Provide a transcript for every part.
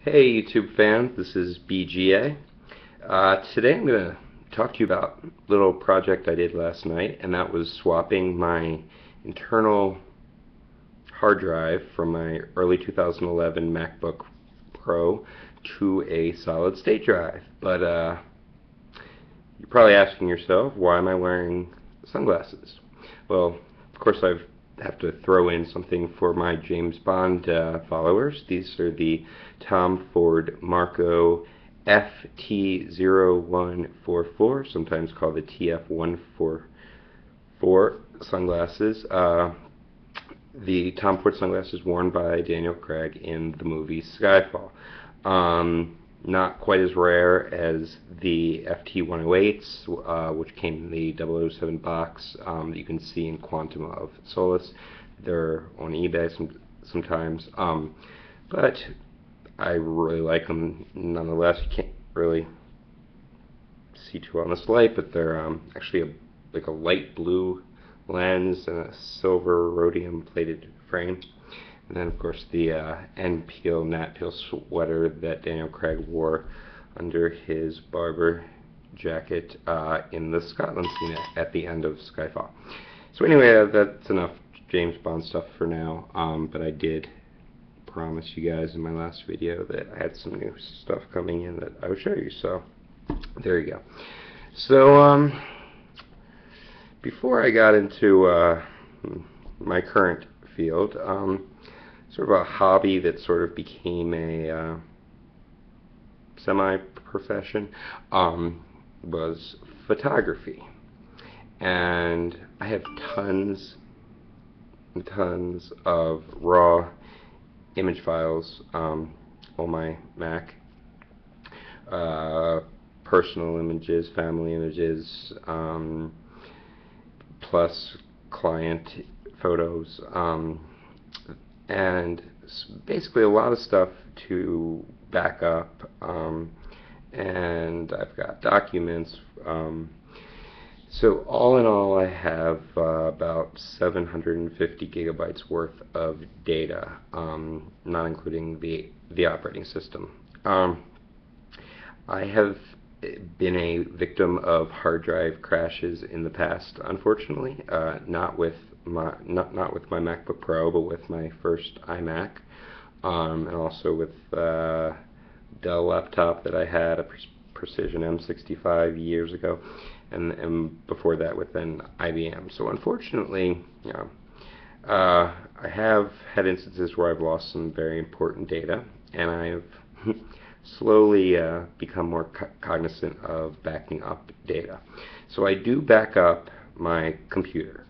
Hey YouTube fans, this is BGA. Today I'm going to talk to you about a little project I did last night, and that was swapping my internal hard drive from my early 2011 MacBook Pro to a solid state drive. But you're probably asking yourself, why am I wearing sunglasses? Well, of course I have to throw in something for my James Bond followers. These are the Tom Ford Marco FT0144, sometimes called the TF144 sunglasses. The Tom Ford sunglasses worn by Daniel Craig in the movie Skyfall. Not quite as rare as the FT108s, which came in the 007 box that you can see in Quantum of Solace. They're on eBay sometimes, but I really like them nonetheless. You can't really see too well in this light, but they're actually like a light blue lens and a silver rhodium plated frame. And then, of course, the N-Peel, Nat-Peel sweater that Daniel Craig wore under his barber jacket in the Scotland scene at the end of Skyfall. So anyway, that's enough James Bond stuff for now, but I did promise you guys in my last video that I had some new stuff coming in that I would show you, so there you go. So, before I got into my current field, sort of a hobby that sort of became a semi-profession, was photography. And I have tons and tons of raw image files on my Mac. Personal images, family images, plus client photos, and basically a lot of stuff to back up, and I've got documents. So all in all, I have about 750 gigabytes worth of data, not including the operating system. I have been a victim of hard drive crashes in the past, unfortunately, not with my MacBook Pro, but with my first iMac, and also with Dell laptop that I had, a Precision M65 years ago, and before that with an IBM. So unfortunately, you know, I have had instances where I've lost some very important data, and I've slowly become more cognizant of backing up data. So I do back up my computer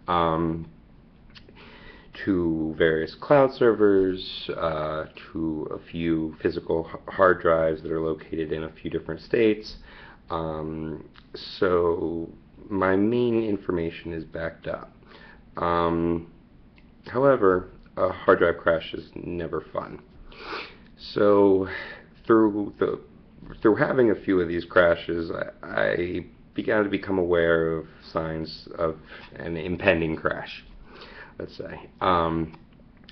to various cloud servers, to a few physical hard drives that are located in a few different states. So my main information is backed up. However, a hard drive crash is never fun. So through having a few of these crashes, I began to become aware of signs of an impending crash, let's say. And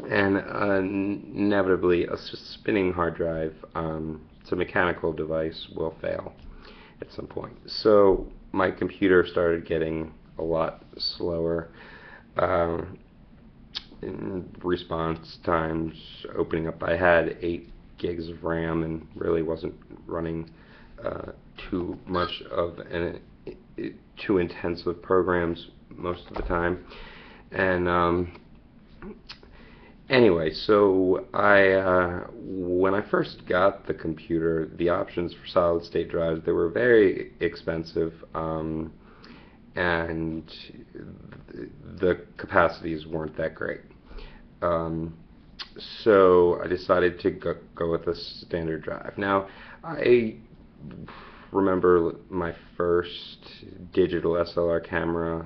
inevitably, a spinning hard drive, it's a mechanical device, will fail at some point. So my computer started getting a lot slower in response times, opening up. I had 8 gigs of RAM and really wasn't running too much of too intensive programs most of the time. And anyway, so when I first got the computer, the options for solid state drives, they were very expensive, and the capacities weren't that great. So I decided to go with a standard drive. Now, I remember my first digital SLR camera.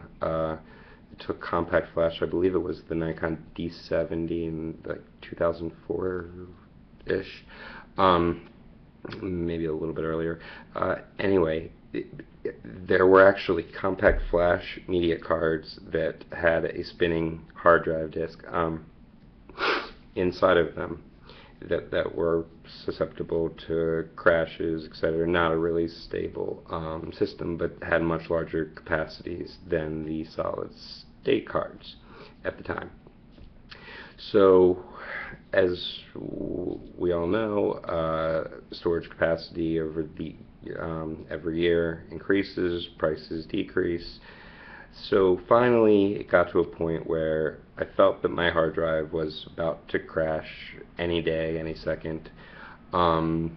It took compact flash. I believe it was the Nikon D70 in like 2004-ish, maybe a little bit earlier. Anyway, there were actually compact flash media cards that had a spinning hard drive disk inside of them, that were susceptible to crashes, etc. Not a really stable system, but had much larger capacities than the solid state cards at the time. So, as we all know, storage capacity over the every year increases, prices decrease. So finally, it got to a point where I felt that my hard drive was about to crash any day, any second, and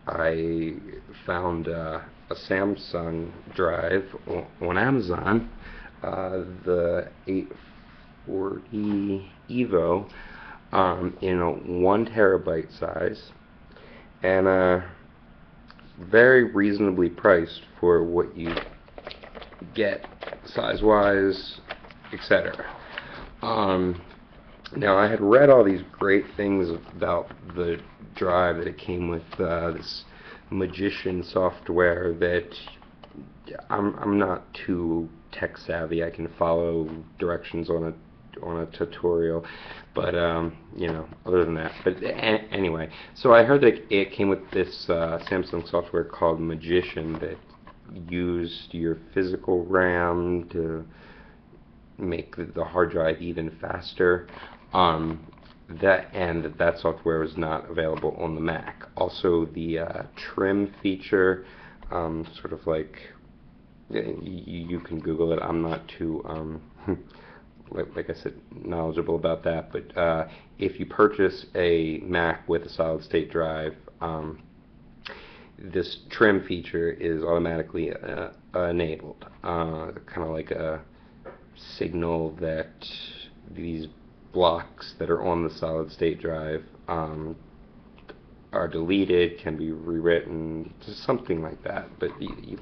I found a Samsung drive on Amazon, the 840 EVO, in a 1 terabyte size, and very reasonably priced for what you get size-wise, etc. Now, I had read all these great things about the drive, that it came with this magician software that I'm not too tech savvy. I can follow directions on a tutorial, but you know, other than that. But anyway, so I heard that it came with this Samsung software called Magician that used your physical RAM to make the hard drive even faster. That software was not available on the Mac. Also, the trim feature, sort of like, you can Google it. I'm not too like I said, knowledgeable about that. But if you purchase a Mac with a solid state drive, this trim feature is automatically enabled, kind of like a signal that these blocks that are on the solid state drive are deleted, can be rewritten, something like that. But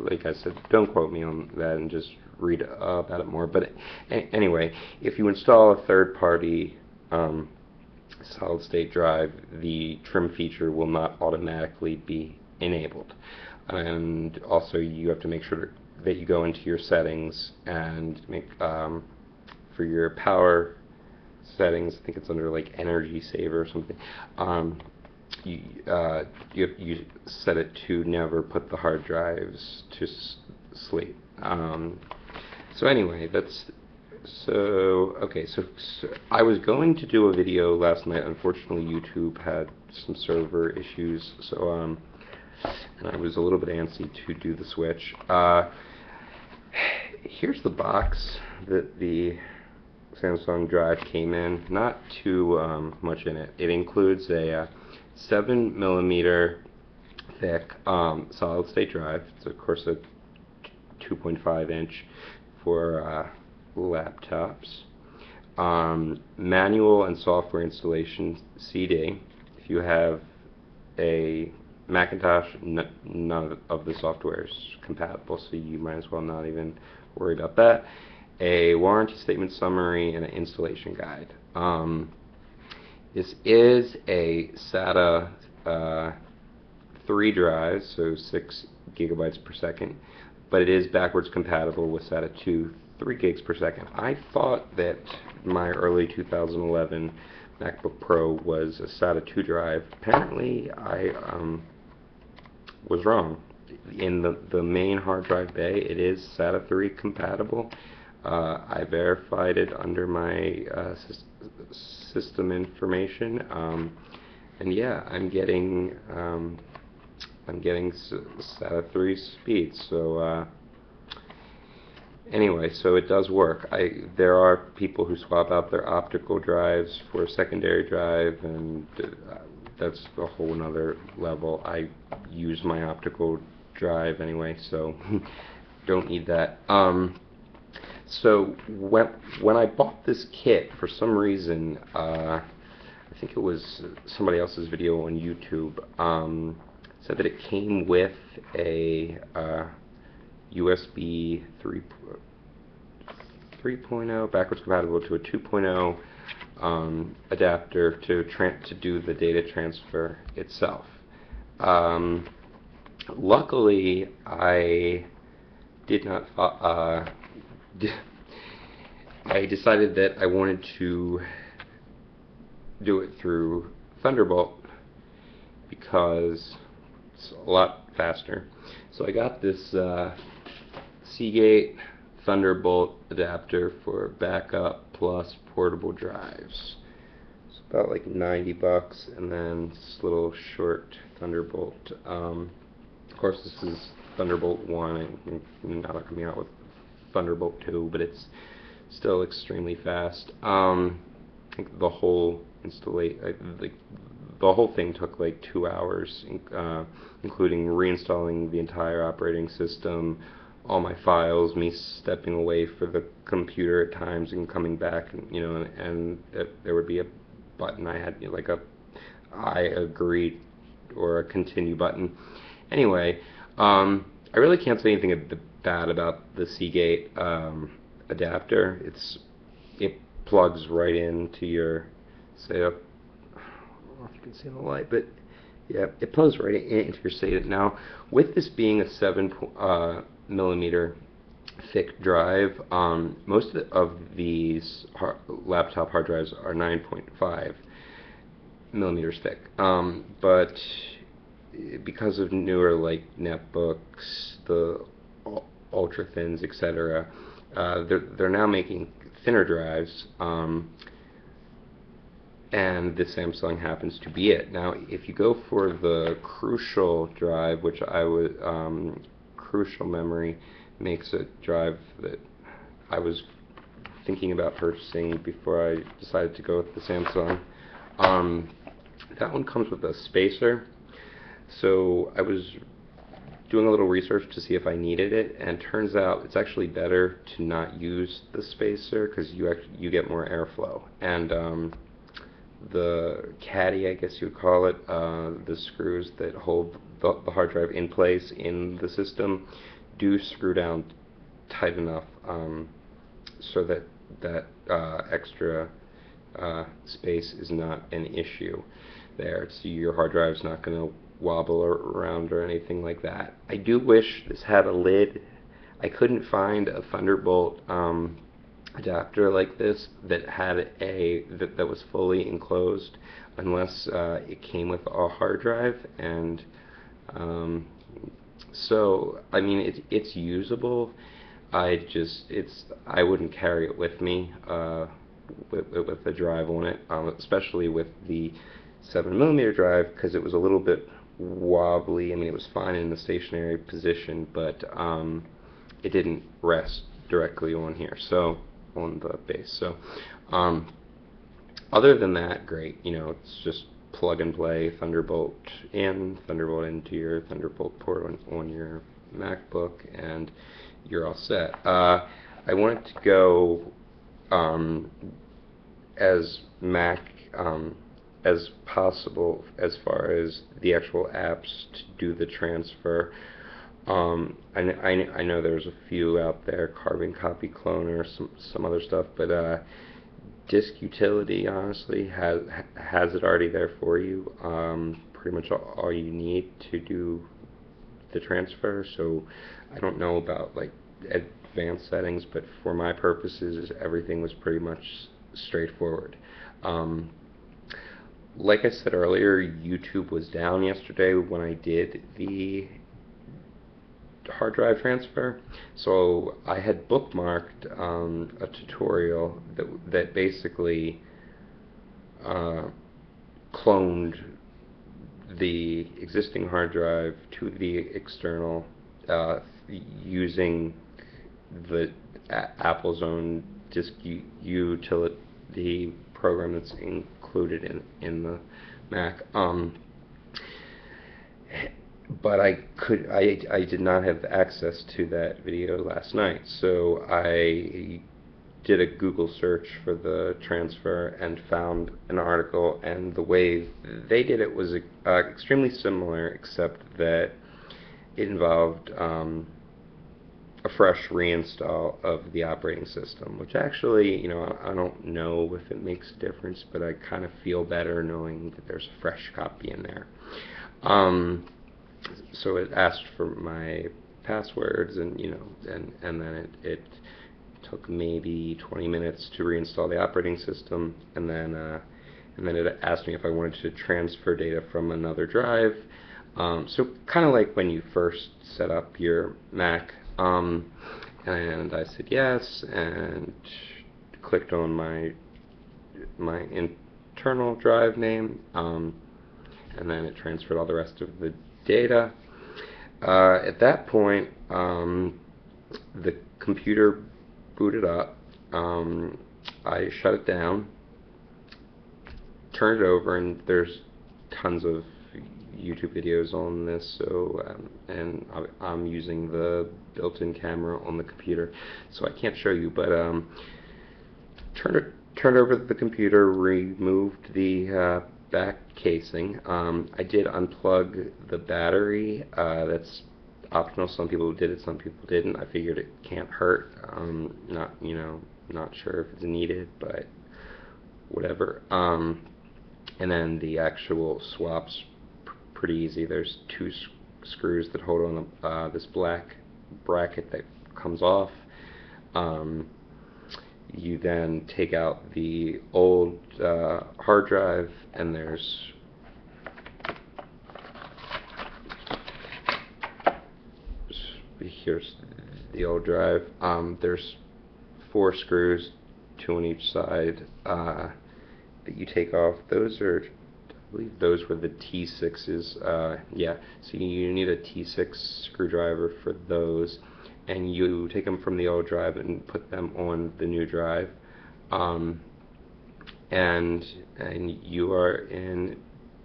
like I said, don't quote me on that, and just read about it more. But anyway, if you install a third-party solid state drive, the trim feature will not automatically be enabled. And also, you have to make sure that you go into your settings and make for your power settings, I think it's under like energy saver or something, you set it to never put the hard drives to sleep. So anyway, okay, so I was going to do a video last night. Unfortunately, YouTube had some server issues, so and I was a little bit antsy to do the switch. Here's the box that the Samsung drive came in. Not too much in it. It includes a 7mm thick solid state drive. It's of course a 2.5 inch for laptops. Manual and software installation CD. If you have a Macintosh, none of the software is compatible, so you might as well not even worry about that. A warranty statement summary and an installation guide. This is a SATA 3 drive, so 6 gigabytes per second, but it is backwards compatible with SATA 2, 3 gigs per second. I thought that my early 2011 MacBook Pro was a SATA 2 drive. Apparently, I was wrong. In the main hard drive bay, it is SATA 3 compatible. I verified it under my system information, and yeah, I'm getting SATA 3 speeds. So anyway, so it does work. There are people who swap out their optical drives for a secondary drive, and that's a whole another level. I use my optical drive anyway, so don't need that. So when I bought this kit, for some reason, I think it was somebody else's video on YouTube, said that it came with a USB 3.0 backwards compatible to a 2.0 adapter to do the data transfer itself. Luckily, I did not. I decided that I wanted to do it through Thunderbolt because it's a lot faster. So I got this Seagate Thunderbolt adapter for backup plus portable drives. It's about like $90, and then this little short Thunderbolt. Of course, this is Thunderbolt 1, and now they're coming out with Thunderbolt 2, but it's still extremely fast. I think the whole the whole thing took like 2 hours, including reinstalling the entire operating system, all my files, me stepping away for the computer at times and coming back, and there would be a button I had, like a I agree or a continue button. Anyway, I really can't say anything bad about the Seagate adapter. It plugs right into your SATA. I don't know if you can see in the light, but yeah, it plugs right into your SATA. Now, with this being a 7 millimeter thick drive, most of these laptop hard drives are 9.5 millimeters thick, but because of newer like netbooks, the ultra thins, etc., they're now making thinner drives, and this Samsung happens to be it. Now, if you go for the Crucial drive, which I would Crucial Memory makes a drive that I was thinking about purchasing before I decided to go with the Samsung. That one comes with a spacer. So I was doing a little research to see if I needed it, and it turns out it's actually better to not use the spacer because you get more airflow. And the caddy, I guess you would call it, the screws that hold the hard drive in place in the system, do screw down tight enough so that extra space is not an issue there. So your hard drive's not going to wobble around or anything like that. I do wish this had a lid. I couldn't find a Thunderbolt adapter like this that had that was fully enclosed, unless it came with a hard drive. And so I mean, it's usable. I wouldn't carry it with me with the drive on it, especially with the 7 millimeter drive, because it was a little bit wobbly. I mean, it was fine in the stationary position, but it didn't rest directly on here, so on the base. So other than that, great. It's just plug and play, Thunderbolt into your Thunderbolt port on your MacBook, and you're all set. I wanted to go as Mac as possible as far as the actual apps to do the transfer. I know there's a few out there, Carbon Copy Cloner, some other stuff, but Disk Utility honestly has it already there for you. Pretty much all you need to do the transfer. So I don't know about like advanced settings, but for my purposes, everything was pretty much straightforward. Like I said earlier, YouTube was down yesterday when I did the hard drive transfer, so I had bookmarked a tutorial that basically cloned the existing hard drive to the external using the Apple's own Disk Utility program that's included in the Mac. But I did not have access to that video last night, so I did a Google search for the transfer and found an article, and the way they did it was extremely similar, except that it involved a fresh reinstall of the operating system, which actually, I don't know if it makes a difference, but I kind of feel better knowing that there's a fresh copy in there. So it asked for my passwords, and and then it took maybe 20 minutes to reinstall the operating system, and then and then it asked me if I wanted to transfer data from another drive. So kind of like when you first set up your Mac. And I said yes, and clicked on my internal drive name, and then it transferred all the rest of the data. At that point, the computer booted up. I shut it down, turned it over, and there's tons of YouTube videos on this, so and I'm using the built-in camera on the computer, so I can't show you, but turned over the computer, removed the back casing. I did unplug the battery. That's optional. Some people did it, some people didn't. I figured it can't hurt. Not sure if it's needed, but whatever. And then the actual swaps pretty easy. There's two screws that hold on this black bracket that comes off. You then take out the old hard drive, and here's the old drive. There's 4 screws, 2 on each side, that you take off. Those are, I believe those were the T6s. Yeah, so you need a T6 screwdriver for those, and you take them from the old drive and put them on the new drive, and you are in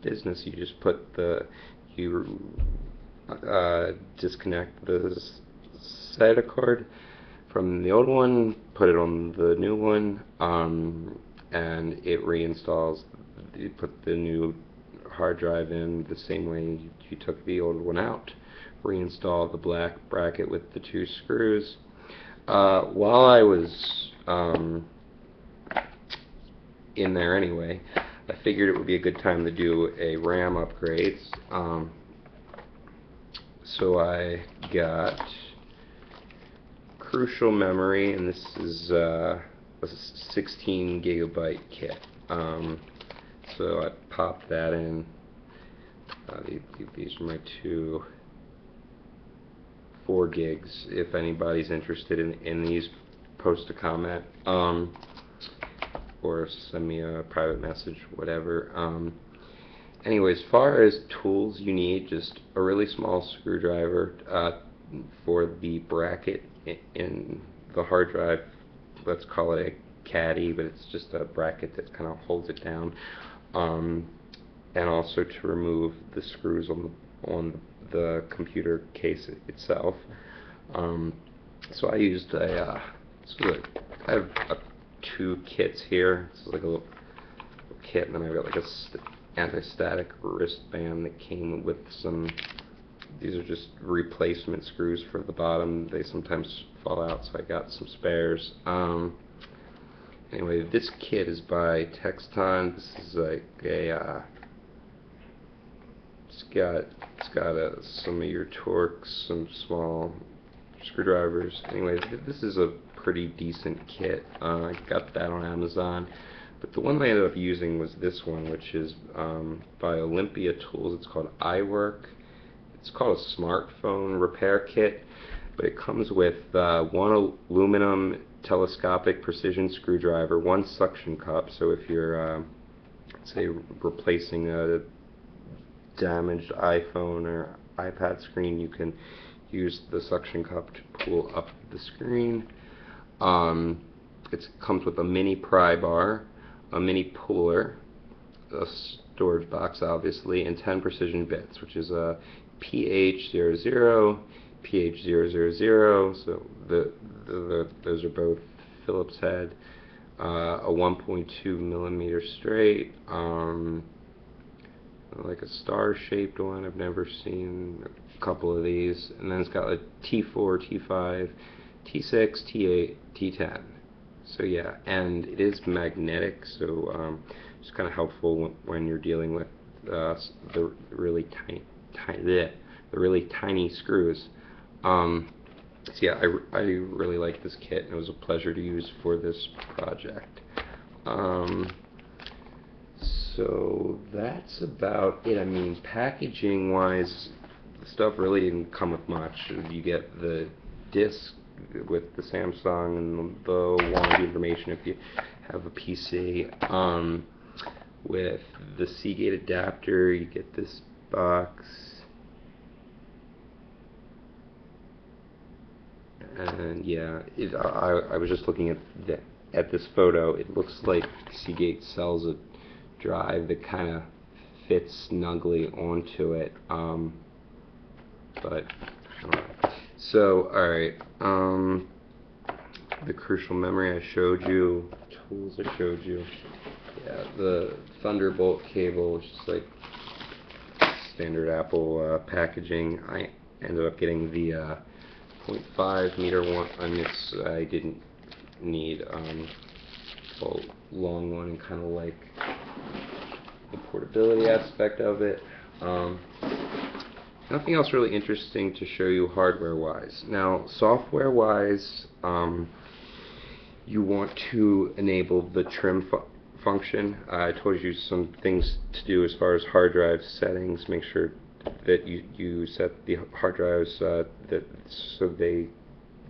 business. You just put disconnect the SATA card from the old one, put it on the new one, and it reinstalls. You put the new hard drive in the same way you took the old one out. Reinstall the black bracket with the 2 screws. While I was in there anyway, I figured it would be a good time to do a RAM upgrade. So I got crucial memory, and this is a 16 gigabyte kit. So I popped that in. These are my 2 4 gigs. If anybody's interested in these, post a comment, or send me a private message, whatever. Anyway, as far as tools you need, just a really small screwdriver for the bracket in the hard drive. Let's call it a caddy, but it's just a bracket that kind of holds it down. And also to remove the screws on the computer case itself. So I used I have 2 kits here. This is like a little kit, and then I've got like a anti-static wristband that came with some. These are just replacement screws for the bottom. They sometimes fall out, so I got some spares. Anyway, this kit is by Texton. This is like a it's got some of your Torx, some small screwdrivers. Anyway, this is a pretty decent kit. I got that on Amazon. But the one that I ended up using was this one, which is by Olympia Tools. It's called iWork. It's called a smartphone repair kit, but it comes with 1 aluminum telescopic precision screwdriver, 1 suction cup. So if you're, say, replacing a damaged iPhone or iPad screen, you can use the suction cup to pull up the screen. It comes with a mini pry bar, a mini puller, a storage box obviously, and 10 precision bits, which is a PH00, PH000, so those are both Phillips head, a 1.2 millimeter straight, like a star-shaped one. I've never seen a couple of these. And then it's got a T4, T5, T6, T8, T10. So yeah, and it is magnetic, so it's kind of helpful when you're dealing with the really tiny screws. So yeah, I really like this kit, and it was a pleasure to use for this project. So that's about it. I mean, packaging wise, the stuff really didn't come with much. You get the disc with the Samsung and the warranty information if you have a PC. With the Seagate adapter, you get this box. And yeah, I was just looking at this photo. It looks like Seagate sells a drive that kind of fits snugly onto it. But so alright, the crucial memory I showed you, tools I showed you. Yeah, the Thunderbolt cable, which is like standard Apple packaging. I ended up getting the 0.5 meter one. I didn't need a long one, and kind of like the portability aspect of it. Nothing else really interesting to show you hardware-wise. Now, software-wise, you want to enable the trim function. I told you some things to do as far as hard drive settings. Make sure that you set the hard drives so the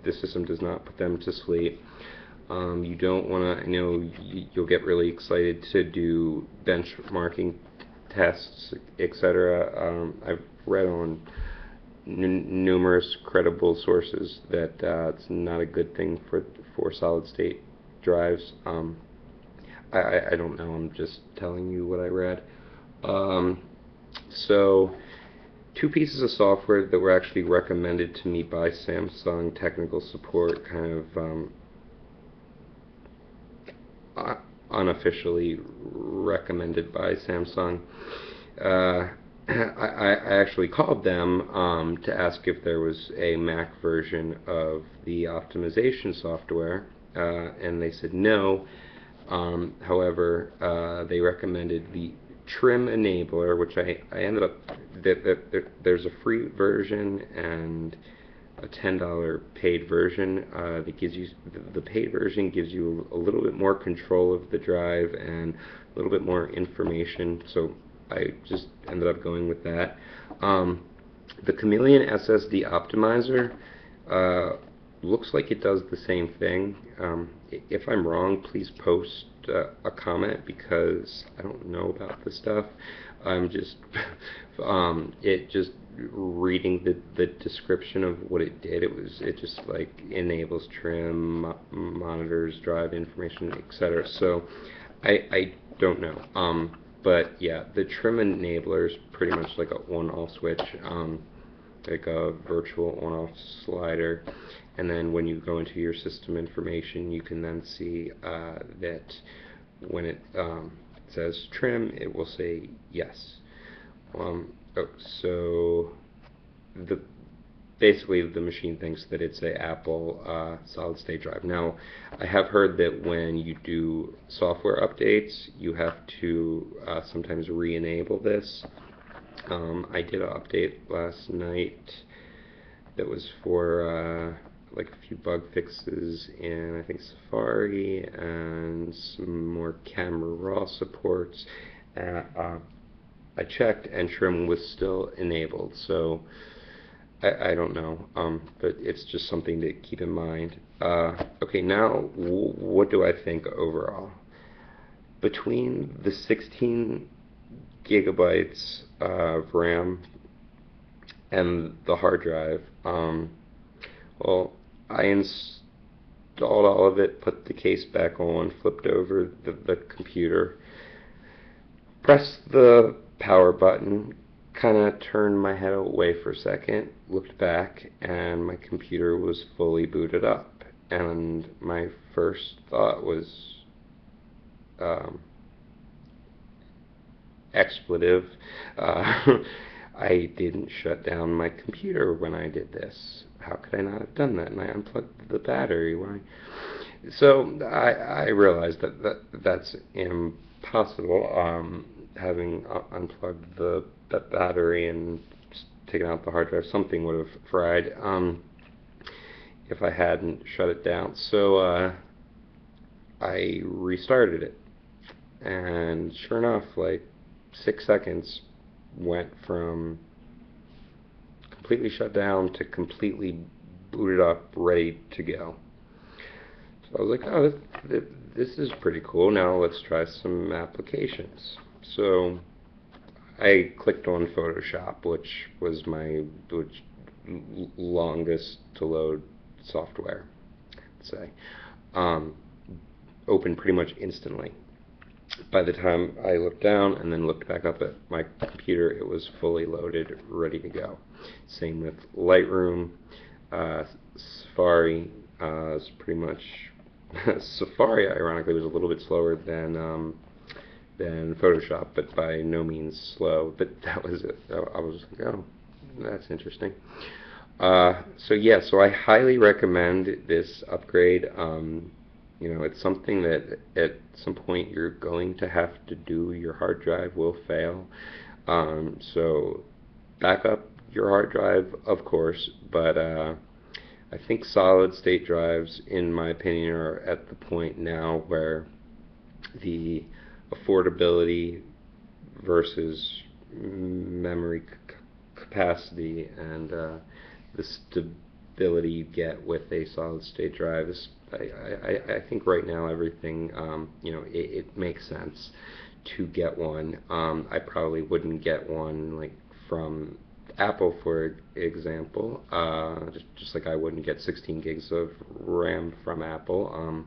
system does not put them to sleep. You don't want to, I know you'll get really excited to do benchmarking tests, etc. I've read on numerous credible sources that it's not a good thing for solid state drives. I don't know, I'm just telling you what I read. So two pieces of software that were actually recommended to me by Samsung technical support, kind of unofficially recommended by Samsung. I actually called them to ask if there was a Mac version of the optimization software, and they said no. However, they recommended the trim enabler, which I ended up, there's a free version and a $10 paid version that gives you, the paid version gives you a little bit more control of the drive and a little bit more information, so I just ended up going with that. The Chameleon SSD optimizer looks like it does the same thing. If I'm wrong, please post a comment, because I don't know about this stuff. I'm just just reading the description of what it did. It just like enables trim, monitors, drive information, etc. So I don't know. But yeah, the trim enabler is pretty much like a on-off switch, like a virtual on-off slider. And then when you go into your system information, you can then see that when it says trim, it will say yes. So basically the machine thinks that it's a Apple solid state drive. Now, I have heard that when you do software updates, you have to sometimes re-enable this. I did an update last night that was for like a few bug fixes in, I think, Safari and some more camera raw supports. I checked and trim was still enabled, so I don't know, but it's just something to keep in mind. Okay, now what do I think overall? Between the 16 gigabytes of RAM and the hard drive, well, I installed all of it, put the case back on, flipped over the computer, pressed the power button, kind of turned my head away for a second, looked back, and my computer was fully booted up. And my first thought was expletive. I didn't shut down my computer when I did this. How could I not have done that? And I unplugged the battery. Why? So I realized that's impossible. Having unplugged the battery and taken out the hard drive, something would have fried if I hadn't shut it down. So I restarted it. and sure enough, like 6 seconds went from completely shut down to completely booted up, ready to go. So I was like, oh, this is pretty cool. Now let's try some applications. So I clicked on Photoshop, which was my longest to load software, let's say. Opened pretty much instantly. By the time I looked down and then looked back up at my computer, it was fully loaded, ready to go. Same with Lightroom, Safari. Is pretty much Safari, ironically, was a little bit slower than Photoshop, but by no means slow. But that was it. I was like, oh, that's interesting. So yeah, so I highly recommend this upgrade. You know, it's something that at some point you're going to have to do. Your hard drive will fail. So back up your hard drive, of course, but I think solid state drives, in my opinion, are at the point now where the affordability versus memory capacity and the stability you get with a solid state drive is, I think right now everything, you know, it makes sense to get one. I probably wouldn't get one like from Apple, for example, just like I wouldn't get 16 gigs of RAM from Apple.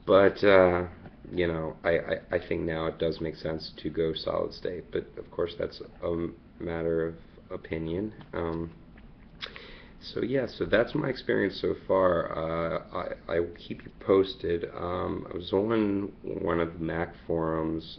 But you know, I think now it does make sense to go solid state, but of course that's a matter of opinion. So yeah, so that's my experience so far. I will keep you posted. I was on one of the Mac forums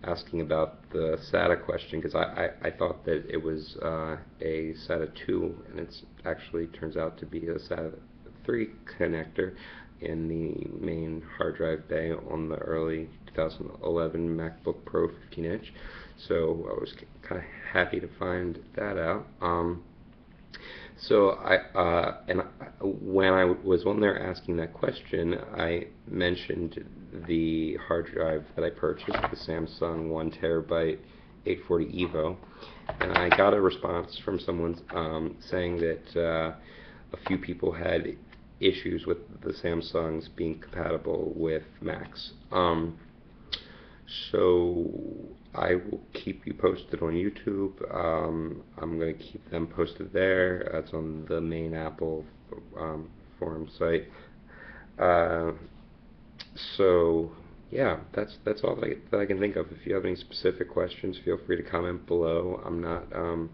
asking about the SATA question, because I thought that it was a SATA 2, and it's actually turns out to be a SATA 3 connector in the main hard drive bay on the early 2011 MacBook Pro 15-inch. So I was kind of happy to find that out. So when I was on there asking that question, I mentioned the hard drive that I purchased, the Samsung 1TB 840 EVO, and I got a response from someone saying that a few people had issues with the Samsungs being compatible with Macs. So I will keep you posted on YouTube. I'm going to keep them posted there. It's on the main Apple forum site. So yeah, that's all that I can think of. If you have any specific questions, feel free to comment below. I'm not a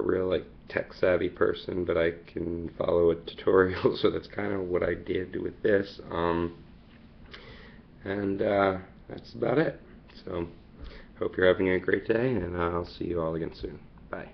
real tech savvy person, but I can follow a tutorial, so that's kind of what I did with this. And that's about it. So hope you're having a great day, and I'll see you all again soon. Bye.